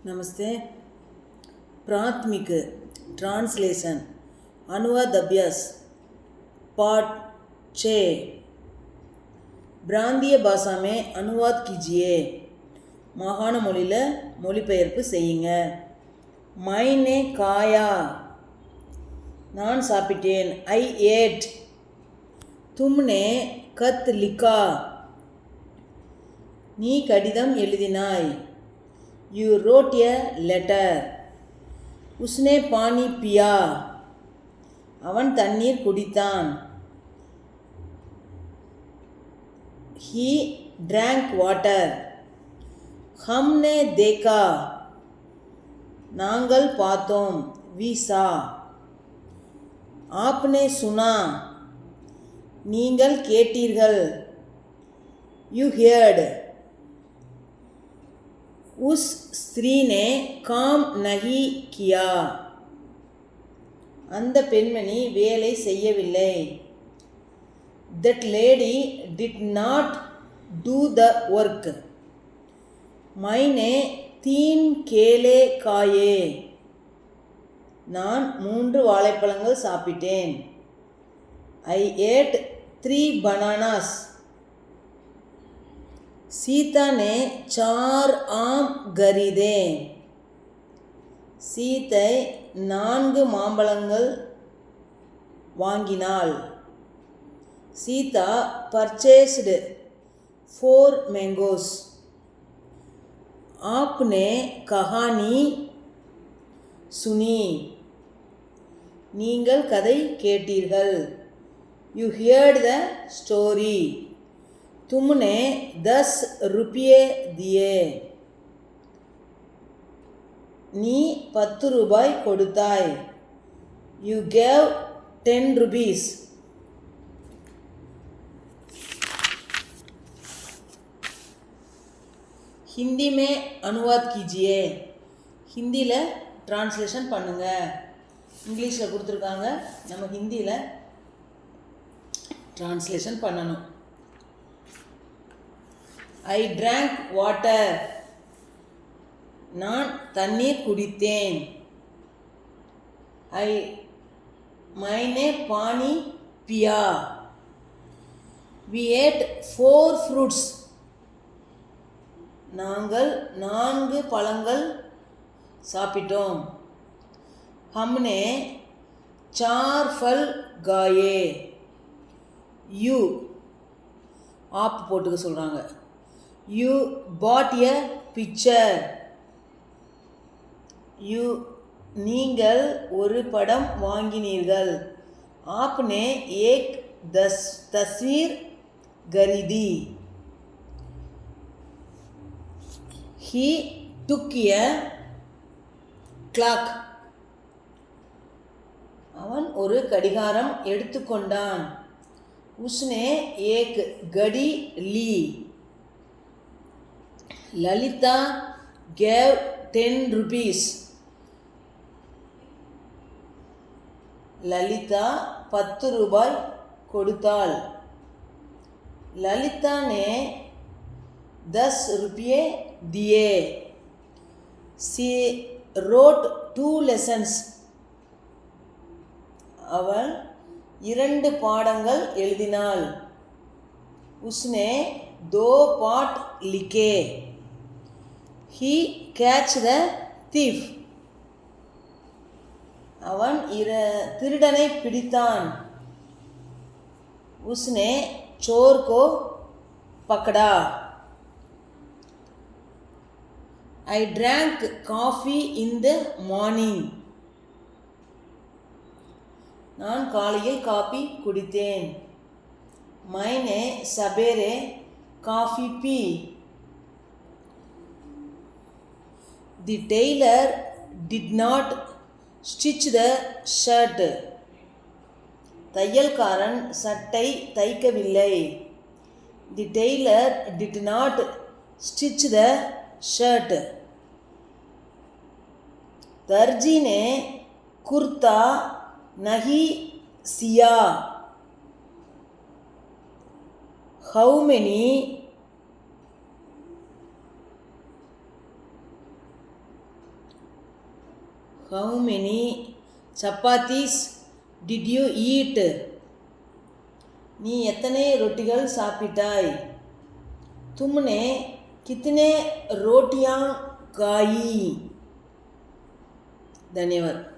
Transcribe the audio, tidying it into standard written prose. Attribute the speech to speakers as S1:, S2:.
S1: नमस्ते। प्राथमिक ट्रांसलेशन अनुवाद अभ्यास पार्ट 6। பிராந்திய பாஷா में अनुवाद कीजिए। மாகாண மொழியில் மொழிபெயர்ப்பு செய்யுங்க। मैंने खाया, நான் சாப்பிட்டேன்। I ate। तुमने खत लिखा, நீ கடிதம் எழுதினாய்। You wrote a letter। उसने पानी पिया, அவன் தண்ணீர் குடித்தான்। He drank water। हमने देखा, நாங்கள் பார்த்தோம்। We saw। आपने सुना, நீங்கள் கேட்டீர்கள்। You heard। उस स्त्री ने काम नहीं किया, அந்த பெண்மணி வேலை செய்யவில்லை। That lady did not do the work। मैंने 3 केले खाए, நான் 3 வாழைப்பழங்கள் சாப்பிட்டேன்। I ate 3 bananas। सीता ने 4 आम खरीदे। சீதை 4 மாம்பழங்கள் வாங்கினாள்। Sita purchased 4 mangoes। आपने कहानी सुनी, நீங்கள் கதை கேட்டீர்கள்। You heard the story। तुमने 10 रुपये दिए, நீ 10 ரூபாய் கொடுத்தாய்। You gave 10 rupees। हिंदी में अनुवाद कीजिए। ஹிந்தியில் ட்ரான்ஸ்லேஷன் பண்ணுங்க। இங்கிலீஷில் கொடுத்துருக்காங்க, நம்ம ஹிந்தியில் ட்ரான்ஸ்லேஷன் பண்ணணும்। I drank water, நான் தண்ணீர் குடித்தேன்। मैंने पानी पिया। We ate 4 fruits, நாங்கள் 4 பழங்கள் சாப்பிட்டோம்। हमने 4 फल खाए। You आप போட்டுக்க சொல்கிறாங்க। You bought a picture। You நீங்கள் ஒரு படம் வாங்கினீர்கள்। आपने एक तस्वीर खरीदी। He took a clock। அவன் ஒரு கடிகாரம் எடுத்துக்கொண்டான்। उसने एक घड़ी ली। Lalita gave 10 rupees। ललिता 10 ரூபாய் கொடுத்தாள்। ललिता ने 10 रुपये दिए। She wrote 2 lessons। அவள் 2 பாடங்கள் எழுதினாள்। उसने 2 पाठ लिखे। He catch the thief। அவன் திருடனை பிடித்தான்। उसने चोर को पकड़ा। I drank coffee in the morning। நான் காலையில் காபி குடித்தேன்। मैंने सवेरे coffee P. The tailor did not stitch the shirt। Thaiyalkaran சட்டை தைக்கவில்லை। The tailor did not stitch the shirt। दर्जी ने कुर्ता नहीं Siya. How many? How many chapatis did you eat? நீ எத்தனை ரொட்டிகள் சாப்பிட்டாய்? तुमने कितने रोटियां खाई? धन्यवाद.